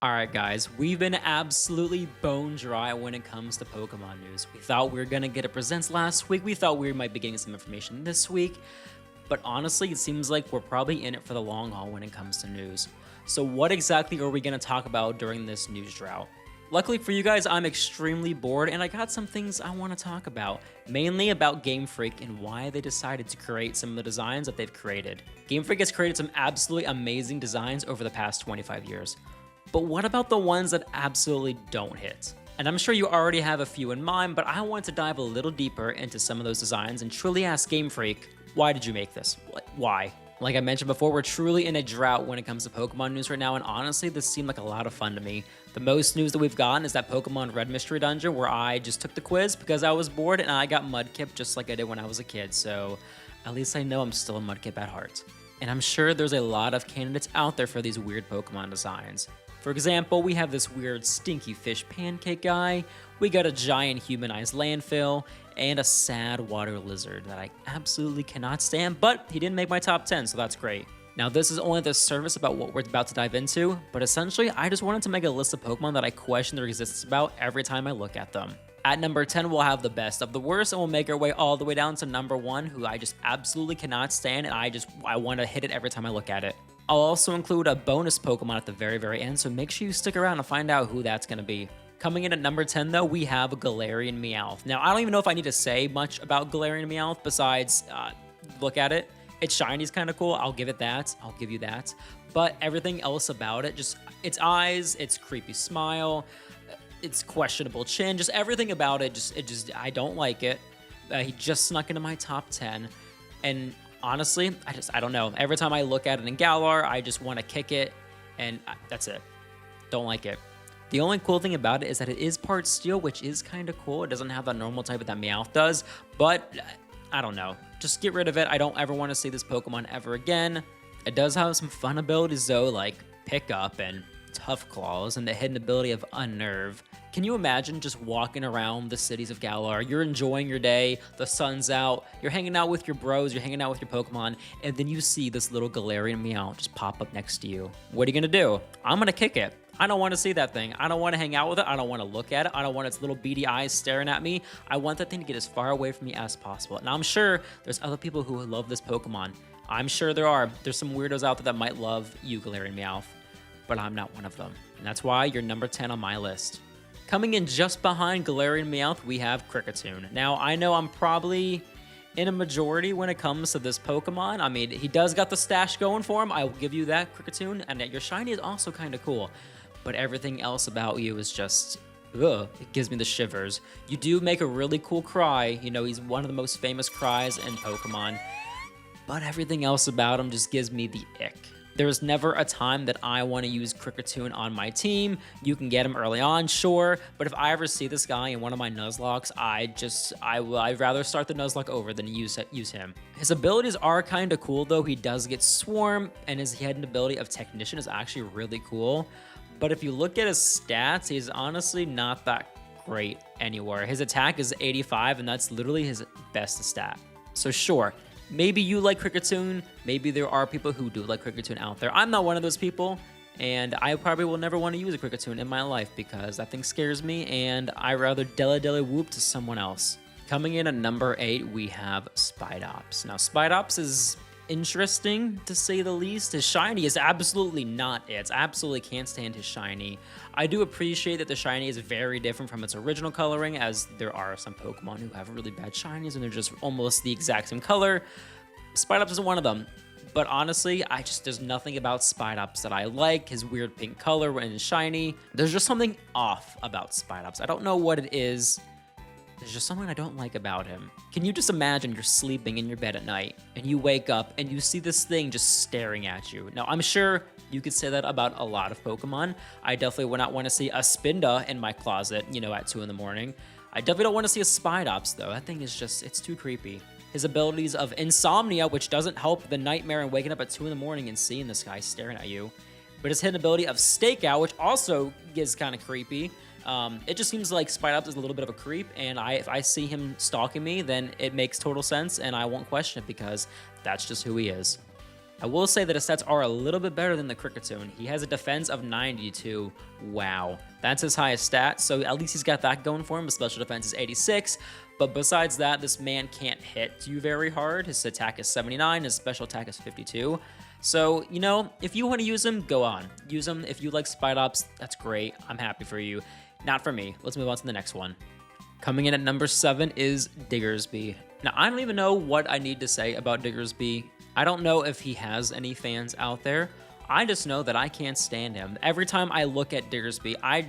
Alright guys, we've been absolutely bone dry when it comes to Pokemon news. We thought we were gonna get a presents last week, we thought we might be getting some information this week, but honestly it seems like we're probably in it for the long haul when it comes to news. So what exactly are we gonna talk about during this news drought? Luckily for you guys, I'm extremely bored and I got some things I want to talk about, mainly about Gamefreak and why they decided to create some of the designs that they've created. Gamefreak has created some absolutely amazing designs over the past 25 years. But what about the ones that absolutely don't hit? And I'm sure you already have a few in mind, but I want to dive a little deeper into some of those designs and truly ask Gamefreak, why did you make this? Why? Like I mentioned before, we're truly in a drought when it comes to Pokemon news right now, and honestly, this seemed like a lot of fun to me. The most news that we've gotten is that Pokemon Red Mystery Dungeon, where I just took the quiz because I was bored and I got Mudkip just like I did when I was a kid, so at least I know I'm still a Mudkip at heart. And I'm sure there's a lot of candidates out there for these weird Pokemon designs. For example, we have this weird stinky fish pancake guy, we got a giant humanized landfill, and a sad water lizard that I absolutely cannot stand, but he didn't make my top 10, so that's great. Now this is only the surface about what we're about to dive into, but essentially I just wanted to make a list of Pokemon that I question their existence about every time I look at them. At number 10, we'll have the best of the worst, and we'll make our way all the way down to number 1, who I just absolutely cannot stand, and I want to hit it every time I look at it. I'll also include a bonus Pokemon at the very end, so make sure you stick around to find out who that's going to be. Coming in at number 10, though, we have Galarian Meowth. Now, I don't even know if I need to say much about Galarian Meowth besides look at it. Its shiny's kind of cool. I'll give it that. I'll give you that. But everything else about it, just its eyes, its creepy smile, its questionable chin, just everything about it, I don't like it. He just snuck into my top 10. And honestly, I don't know. Every time I look at it in Galar, I just want to kick it, and that's it. Don't like it. The only cool thing about it is that it is part steel, which is kind of cool. It doesn't have that normal type that Meowth does, but I don't know. Just get rid of it. I don't ever want to see this Pokemon ever again. It does have some fun abilities though, like Pick Up and Tough Claws and the hidden ability of Unnerve. Can you imagine just walking around the cities of Galar? You're enjoying your day, the sun's out, you're hanging out with your bros, you're hanging out with your Pokemon, and then you see this little Galarian Meow just pop up next to you. What are you gonna do? I'm gonna kick it. I don't want to see that thing. I don't want to hang out with it. I don't want to look at it. I don't want its little beady eyes staring at me. I want that thing to get as far away from me as possible. Now, I'm sure there's other people who love this Pokemon. I'm sure there are. There's some weirdos out there that might love you, Galarian Meowth, but I'm not one of them. And that's why you're number 10 on my list. Coming in just behind Galarian Meowth, we have Kricketune. Now, I know I'm probably in a majority when it comes to this Pokemon. I mean, he does got the stash going for him. I will give you that, Kricketune. And your shiny is also kind of cool. But everything else about you is just, ugh, it gives me the shivers. You do make a really cool cry. You know, he's one of the most famous cries in Pokemon. But everything else about him just gives me the ick. There's never a time that I want to use Kricketune on my team. You can get him early on, sure, but if I ever see this guy in one of my Nuzlocks, I'd rather start the Nuzlocke over than use him. His abilities are kind of cool though. He does get Swarm, and his hidden ability of Technician is actually really cool. But if you look at his stats, he's honestly not that great anywhere. His attack is 85, and that's literally his best stat. So sure, maybe you like Kricketune, maybe there are people who do like Kricketune out there. I'm not one of those people, and I probably will never want to use a Kricketune in my life because that thing scares me, and I'd rather Dele Whoop to someone else. Coming in at number 8, we have Spidops. Now, Spidops is interesting to say the least. His shiny is absolutely not it. Absolutely can't stand his shiny. I do appreciate that the shiny is very different from its original coloring, as there are some Pokemon who have really bad shinies and they're just almost the exact same color. Spidops isn't one of them. But honestly, there's nothing about Spidops that I like. His weird pink color and his shiny. There's just something off about Spidops. I don't know what it is. There's just something I don't like about him. Can you just imagine you're sleeping in your bed at night and you wake up and you see this thing just staring at you? Now, I'm sure you could say that about a lot of Pokemon. I definitely would not want to see a Spinda in my closet, you know, at 2 in the morning. I definitely don't want to see a Spidops, though. That thing is just, it's too creepy. His abilities of Insomnia, which doesn't help the nightmare and waking up at 2 in the morning and seeing this guy staring at you. But his hidden ability of Stakeout, which also is kind of creepy. It just seems like Spidops is a little bit of a creep, and if I see him stalking me, then it makes total sense, and I won't question it because that's just who he is. I will say that his stats are a little bit better than the Kricketune. He has a defense of 92. Wow. That's his highest stat, so at least he's got that going for him. His special defense is 86. But besides that, this man can't hit you very hard. His attack is 79. His special attack is 52. So, you know, if you want to use him, go on. Use him. If you like Spite Ops, that's great. I'm happy for you. Not for me. Let's move on to the next one. Coming in at number 7 is Diggersby. Now, I don't even know what I need to say about Diggersby. I don't know if he has any fans out there. I just know that I can't stand him. Every time I look at Diggersby, I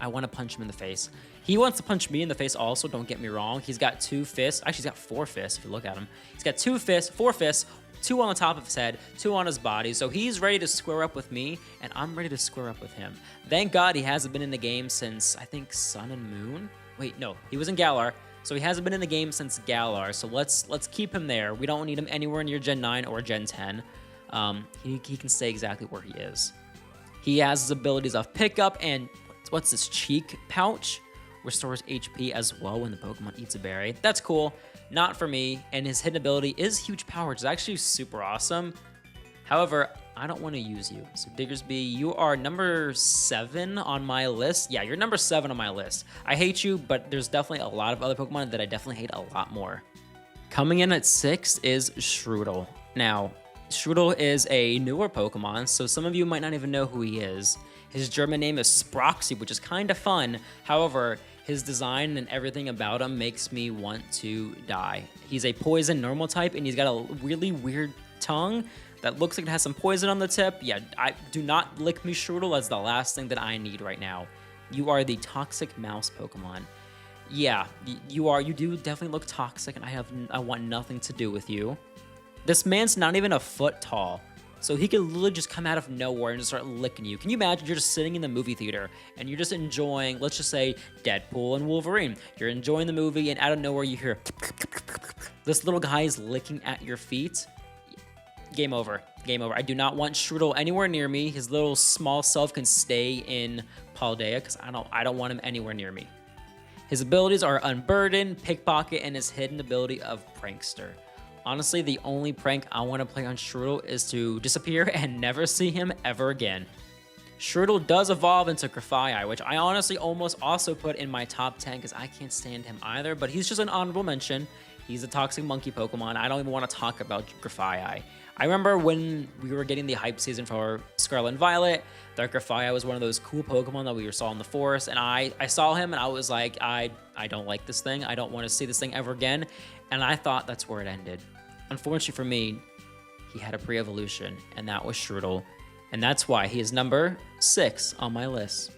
want to punch him in the face. He wants to punch me in the face also, don't get me wrong. He's got 2 fists. Actually, he's got 4 fists if you look at him. He's got 2 fists, 4 fists, 2 on the top of his head, 2 on his body. So he's ready to square up with me, and I'm ready to square up with him. Thank God he hasn't been in the game since, I think, Sun and Moon? Wait, no, he was in Galar. So he hasn't been in the game since Galar. So let's keep him there. We don't need him anywhere near Gen 9 or Gen 10. He can stay exactly where he is. He has his abilities of Pickup and what's this, Cheek Pouch? Restores HP as well when the Pokemon eats a berry. That's cool. Not for me. And his hidden ability is Huge Power, which is actually super awesome. However, I don't want to use you. So Diggersby, you are number 7 on my list. Yeah, you're number 7 on my list. I hate you, but there's definitely a lot of other Pokemon that I definitely hate a lot more. Coming in at 6 is Shroodle. Now, Shroodle is a newer Pokemon, so some of you might not even know who he is. His German name is Sproxy, which is kind of fun. However, his design and everything about him makes me want to die. He's a poison normal type, and he's got a really weird tongue that looks like it has some poison on the tip. Yeah, do not lick me, Shroodle. That's the last thing that I need right now. You are the toxic mouse Pokemon. Yeah, you are. You do definitely look toxic, and I want nothing to do with you. This man's not even a foot tall. So he could literally just come out of nowhere and just start licking you. Can you imagine you're just sitting in the movie theater and you're just enjoying, let's just say, Deadpool and Wolverine. You're enjoying the movie and out of nowhere you hear, this little guy is licking at your feet. Game over. Game over. I do not want Shroodle anywhere near me. His little small self can stay in Paldea because I don't want him anywhere near me. His abilities are Unburden, Pickpocket, and his hidden ability of Prankster. Honestly, the only prank I want to play on Shroodle is to disappear and never see him ever again. Shroodle does evolve into Grafaiai, which I honestly almost also put in my top 10 because I can't stand him either, but he's just an honorable mention. He's a toxic monkey Pokemon. I don't even want to talk about Grafaiai. I remember when we were getting the hype season for Scarlet and Violet, that Grafaiai was one of those cool Pokemon that we saw in the forest, and I saw him and I was like, I don't like this thing. I don't want to see this thing ever again, and I thought that's where it ended. Unfortunately for me, he had a pre-evolution, and that was Shroodle, and that's why he is number 6 on my list.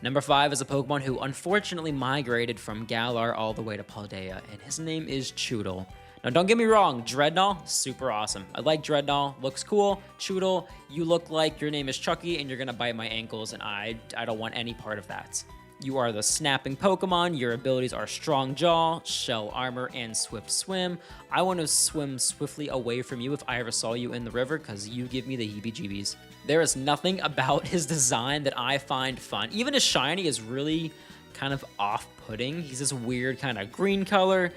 Number 5 is a Pokemon who unfortunately migrated from Galar all the way to Paldea, and his name is Choodle. Now, don't get me wrong, Dreadnought, super awesome. I like Dreadnought, looks cool. Choodle, you look like your name is Chucky, and you're gonna bite my ankles, and I don't want any part of that. You are the snapping Pokemon. Your abilities are Strong Jaw, Shell Armor, and Swift Swim. I want to swim swiftly away from you if I ever saw you in the river because you give me the heebie-jeebies. There is nothing about his design that I find fun. Even his shiny is really kind of off-putting. He's this weird kind of green color.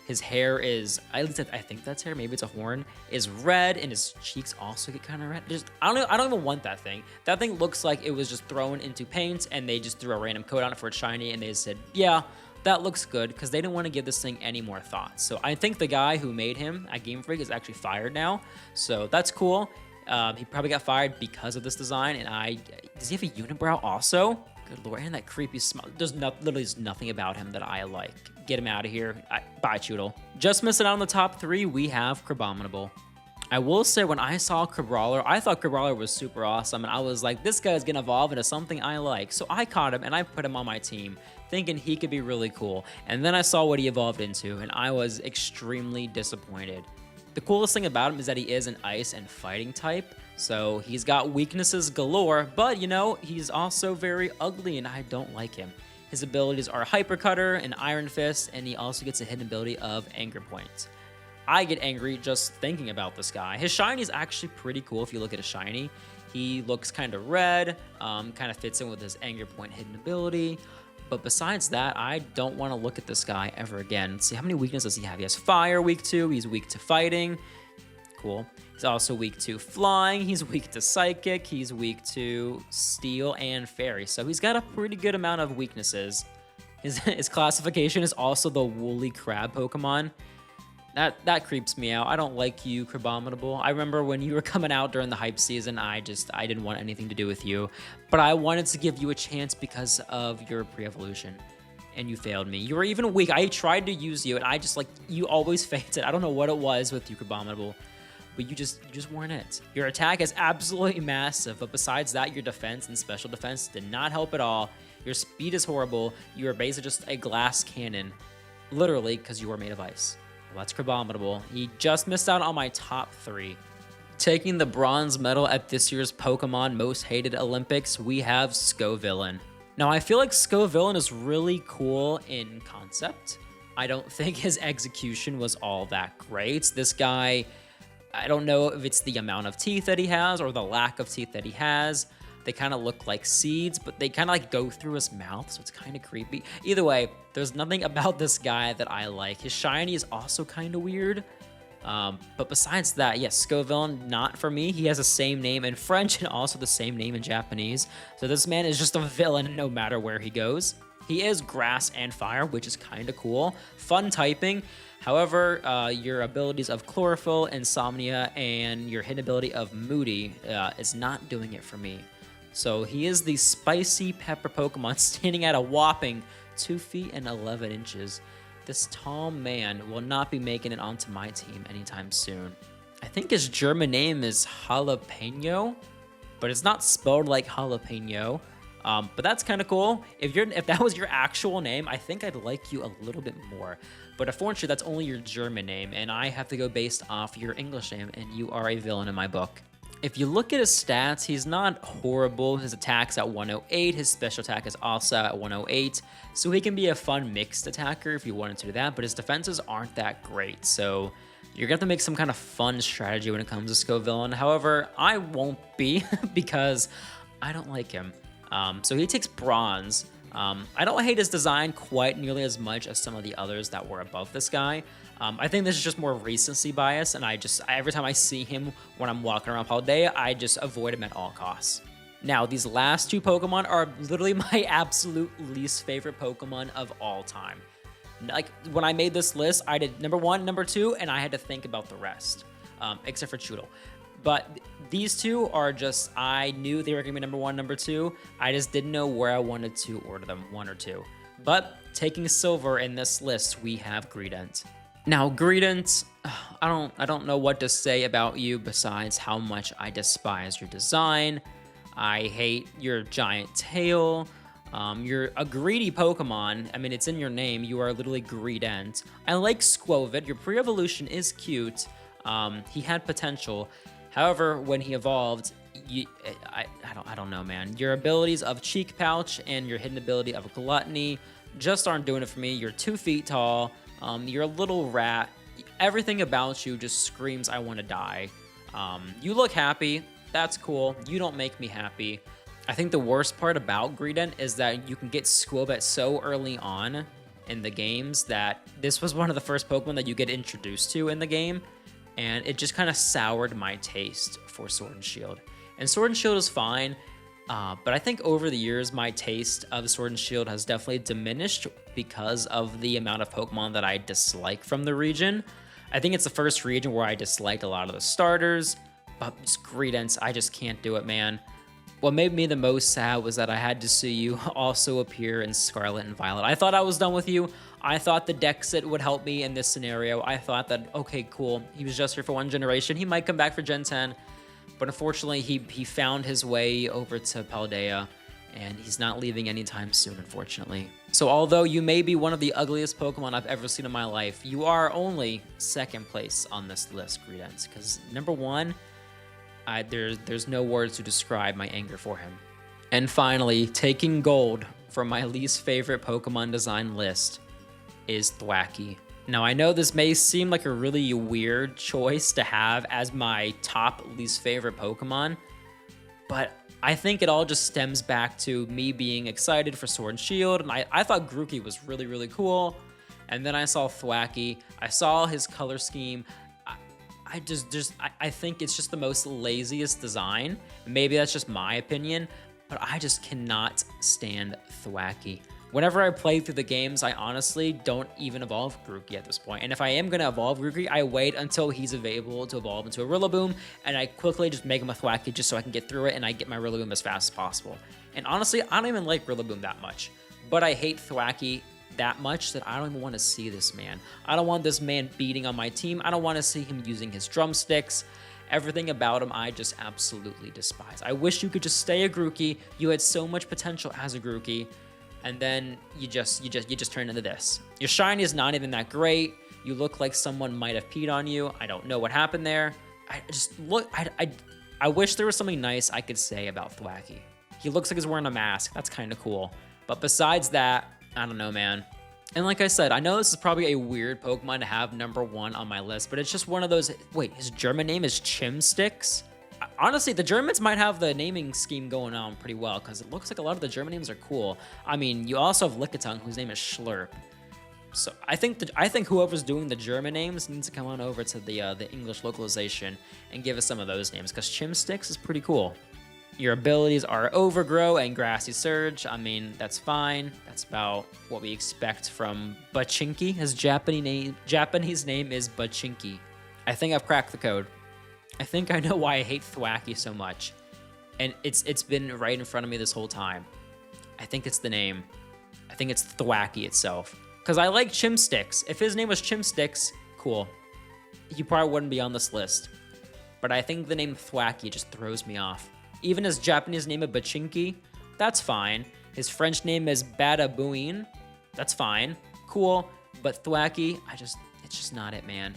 His hair is, at least I think that's hair, maybe it's a horn, is red, and his cheeks also get kind of red. I don't even want that thing. That thing looks like it was just thrown into paint, and they just threw a random coat on it for it's shiny, and they said, yeah, that looks good, because they didn't want to give this thing any more thought. So I think the guy who made him at Gamefreak is actually fired now, so that's cool. He probably got fired because of this design, and does he have a unibrow also? Good lord, and that creepy smell. There's literally nothing about him that I like. Get him out of here. Bye, Choodle. Just missing out on the top 3, we have Crabominable. I will say when I saw Crabrawler, I thought Crabrawler was super awesome, and I was like, this guy's gonna evolve into something I like. So I caught him, and I put him on my team, thinking he could be really cool. And then I saw what he evolved into, and I was extremely disappointed. The coolest thing about him is that he is an ice and fighting type, so he's got weaknesses galore, but you know, he's also very ugly and I don't like him. His abilities are Hyper Cutter and Iron Fist, and he also gets a hidden ability of Anger Point. I get angry just thinking about this guy. His shiny is actually pretty cool if you look at his shiny. He looks kind of red, kind of fits in with his Anger Point hidden ability. But besides that, I don't want to look at this guy ever again. Let's see, how many weaknesses does he have? He has Fire, weak to. He's weak to fighting. cool. He's also weak to flying, he's weak to psychic, he's weak to steel and fairy. So he's got a pretty good amount of weaknesses. His classification is also the woolly crab Pokemon. That creeps me out. I don't like you, Crabominable. I remember when you were coming out during the hype season, I didn't want anything to do with you. But I wanted to give you a chance because of your pre-evolution. And you failed me. You were even weak. I tried to use you, and I just, like, you always fainted. I don't know what it was with you, Crabominable, but you just weren't it. Your attack is absolutely massive, but besides that, your defense and special defense did not help at all. Your speed is horrible. You are basically just a glass cannon, literally, because you are made of ice. Well, that's Crabominable. He just missed out on my top 3. Taking the bronze medal at this year's Pokemon Most Hated Olympics, we have Scovillain. Now, I feel like Scovillain is really cool in concept. I don't think his execution was all that great. This guy, I don't know if it's the amount of teeth that he has or the lack of teeth that he has. They kind of look like seeds, but they kind of like go through his mouth, so it's kind of creepy. Either way, there's nothing about this guy that I like. His shiny is also kind of weird. But besides that, yes, Scovillain, not for me. He has the same name in French and also the same name in Japanese. So this man is just a villain no matter where he goes. He is grass and fire, which is kind of cool. Fun typing. However, your abilities of Chlorophyll, Insomnia, and your hidden ability of Moody is not doing it for me. So he is the spicy pepper Pokemon standing at a whopping 2 feet and 11 inches. This tall man will not be making it onto my team anytime soon. I think his German name is Jalapeno, but it's not spelled like jalapeno. But that's kind of cool. If that was your actual name, I think I'd like you a little bit more. But unfortunately, that's only your German name, and I have to go based off your English name, and you are a villain in my book. If you look at his stats, he's not horrible. His attack's at 108. His special attack is also at 108. So he can be a fun mixed attacker if you wanted to do that, but his defenses aren't that great. So you're going to have to make some kind of fun strategy when it comes to Scovillain. However, I won't be because I don't like him. So he takes bronze. I don't hate his design quite nearly as much as some of the others that were above this guy. I think this is just more recency bias, and every time I see him when I'm walking around Paldea, I just avoid him at all costs. Now, these last 2 Pokemon are literally my absolute least favorite Pokemon of all time. Like, when I made this list, I did number 1, number 2, and I had to think about the rest, except for Choodle. But these 2 are just, I knew they were going to be number 1, number 2. I just didn't know where I wanted to order them, 1 or 2. But taking silver in this list, we have Greedent. Now, Greedent, I don't know what to say about you besides how much I despise your design. I hate your giant tail. You're a greedy Pokemon. I mean, it's in your name. You are literally Greedent. I like Squovid. Your pre-evolution is cute. He had potential. However, when he evolved, I don't know, man. Your abilities of Cheek Pouch and your hidden ability of Gluttony just aren't doing it for me. You're 2 feet tall. You're a little rat. Everything about you just screams, I want to die. You look happy. That's cool. You don't make me happy. I think the worst part about Greedent is that you can get Squobet so early on in the games that this was one of the first Pokemon that you get introduced to in the game, and it just kind of soured my taste for Sword and Shield. And Sword and Shield is fine, but I think over the years, my taste of Sword and Shield has definitely diminished because of the amount of Pokemon that I dislike from the region. I think it's the first region where I disliked a lot of the starters, but Greedent, I just can't do it, man. What made me the most sad was that I had to see you also appear in Scarlet and Violet. I thought I was done with you. I thought the Dexit would help me in this scenario. I thought that, okay, cool, he was just here for 1 generation. He might come back for Gen 10. But unfortunately, he found his way over to Paldea, and he's not leaving anytime soon, unfortunately. So although you may be one of the ugliest Pokemon I've ever seen in my life, you are only 2nd place on this list, Greedent, because number 1, there's no words to describe my anger for him. And finally, taking gold from my least favorite Pokemon design list is Thwackey. Now, I know this may seem like a really weird choice to have as my top least favorite Pokemon, but I think it all just stems back to me being excited for Sword and Shield, and I thought Grookey was really, really cool, and then I saw Thwackey, I saw his color scheme, I think it's just the most laziest design. Maybe that's just my opinion, but I just cannot stand Thwacky. Whenever I play through the games, I honestly don't even evolve Grookey at this point. And if I am going to evolve Grookey, I wait until he's available to evolve into a Rillaboom, and I quickly just make him a Thwacky just so I can get through it, and I get my Rillaboom as fast as possible. And honestly, I don't even like Rillaboom that much, but I hate Thwacky that much that I don't even want to see this man. I don't want this man beating on my team. I don't want to see him using his drumsticks. Everything about him, I just absolutely despise. I wish you could just stay a Grookey. You had so much potential as a Grookey. And then you just turn into this. Your shiny is not even that great. You look like someone might have peed on you. I don't know what happened there. I wish there was something nice I could say about Thwacky. He looks like he's wearing a mask. That's kind of cool. But besides that, I don't know, man. And like I said, I know this is probably a weird Pokemon to have #1 on my list, but it's just one of those. Wait, his German name is Chimsticks? Honestly, the Germans might have the naming scheme going on pretty well, because it looks like a lot of the German names are cool. I mean, you also have Lickitung, whose name is Schlurp. So I think whoever's doing the German names needs to come on over to the English localization and give us some of those names, because Chimsticks is pretty cool. Your abilities are Overgrow and Grassy Surge. I mean, that's fine. That's about what we expect from Bachinki. His Japanese name is Bachinki. I think I've cracked the code. I think I know why I hate Thwacky so much. And it's been right in front of me this whole time. I think it's the name. I think it's Thwacky itself. Because I like Chimsticks. If his name was Chimsticks, cool. He probably wouldn't be on this list. But I think the name Thwacky just throws me off. Even his Japanese name of Bachinki, that's fine. His French name is Badabouin, that's fine. Cool. But Thwacky, it's just not it, man.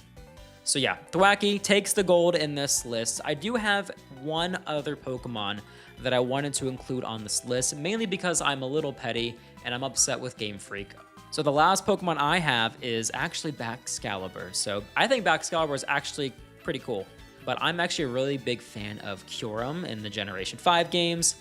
So yeah, Thwacky takes the gold in this list. I do have one other Pokemon that I wanted to include on this list, mainly because I'm a little petty and I'm upset with Gamefreak. So the last Pokemon I have is actually Baxcalibur. So I think Baxcalibur is actually pretty cool, but I'm actually a really big fan of Kyurem in the Generation 5 games.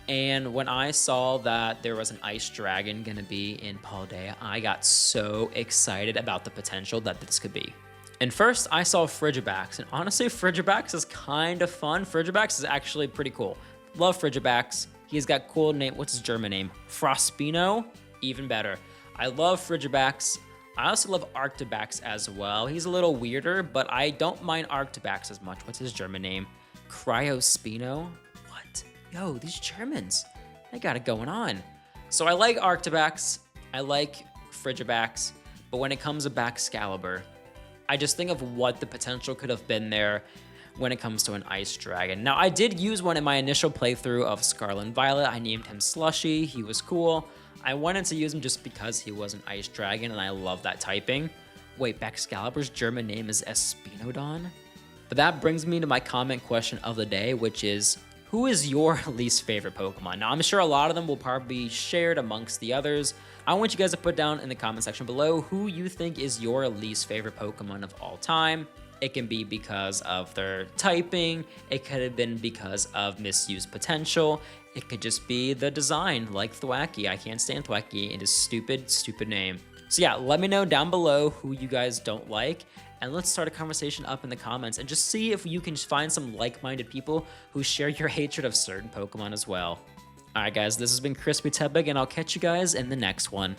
And when I saw that there was an Ice Dragon gonna be in Paldea, I got so excited about the potential that this could be. And first, I saw Frigibax, and honestly, Frigibax is kind of fun. Frigibax is actually pretty cool. Love Frigibax. He's got cool name. What's his German name? Frospino? Even better. I love Frigibax. I also love Arctibax as well. He's a little weirder, but I don't mind Arctibax as much. What's his German name? Cryospino? What? Yo, these Germans, they got it going on. So I like Arctibax. I like Frigibax. But when it comes to Baxcalibur, I just think of what the potential could have been there when it comes to an Ice Dragon. Now, I did use one in my initial playthrough of Scarlet and Violet. I named him Slushy. He was cool. I wanted to use him just because he was an Ice Dragon, and I love that typing. Wait, Baxcalibur's German name is Espinodon? But that brings me to my comment question of the day, which is, who is your least favorite Pokemon? Now, I'm sure a lot of them will probably be shared amongst the others. I want you guys to put down in the comment section below who you think is your least favorite Pokemon of all time. It can be because of their typing. It could have been because of misused potential. It could just be the design, like Thwacky. I can't stand Thwacky and his stupid, stupid name. So yeah, let me know down below who you guys don't like, and let's start a conversation up in the comments and just see if you can find some like-minded people who share your hatred of certain Pokemon as well. Alright guys, this has been Crispy Tepig, and I'll catch you guys in the next one.